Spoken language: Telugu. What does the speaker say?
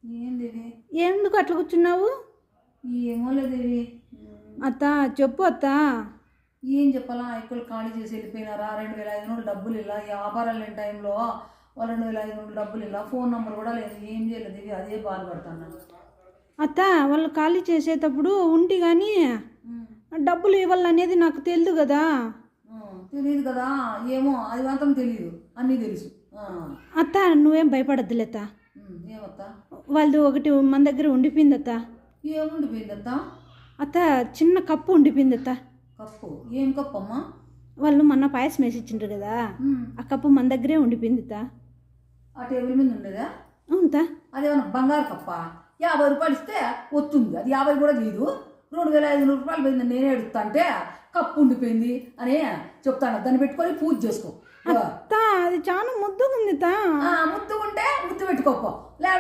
ఏం దేవి? ఎందుకు అట్లా కూర్చున్నావు? ఏమో లేదేవి. అత్త చెప్పు అత్త. ఏం చెప్పాలా? ఎక్కువ ఖాళీ చేసి వెళ్ళిపోయినారా? 2500 డబ్బులు ఇలా వ్యాపారాలు లేని టైంలో వాళ్ళు 2500 డబ్బులు ఇలా ఫోన్ నెంబర్ కూడా లేదు. ఏం చేయలేదు దేవి, అదే బాధపడతాను. అత్త వాళ్ళు ఖాళీ చేసేటప్పుడు ఉండి కానీ డబ్బులు ఇవ్వాలనేది నాకు తెలియదు కదా. తెలియదు కదా, ఏమో అది మాత్రం తెలియదు, అన్నీ తెలుసు. అత్త నువ్వేం భయపడద్దులే అత్త. ఏమత్తా? వాళ్ళది ఒకటి మన దగ్గర ఉండిపోయింది అత్త. ఏముండిపోయిందత్తా? అత్త చిన్న కప్పు ఉండిపోయింది అత్త. కప్పు? ఏం కప్పు అమ్మా? వాళ్ళు మొన్న పాయసం వేసి ఇచ్చిండ్రు కదా, ఆ కప్పు మన దగ్గరే ఉండిపోయింది అత్త. ఆ టేబుల్ మీద ఉండేదా? అవుతా. అదేమన్నా బంగారు కప్ప? 50 రూపాయలు ఇస్తే వస్తుంది, అది 50 కూడా లేదు. 2500 రూపాయలు పోయింది, నేనే అడుగుతా అంటే కప్పు ఉండిపోయింది అని చెప్తాను. దాన్ని పెట్టుకొని పూజ చేసుకో. అది చాలా ముద్దుగా ఉంది. ముద్దు ఉంటే ముద్దు పెట్టుకోపో.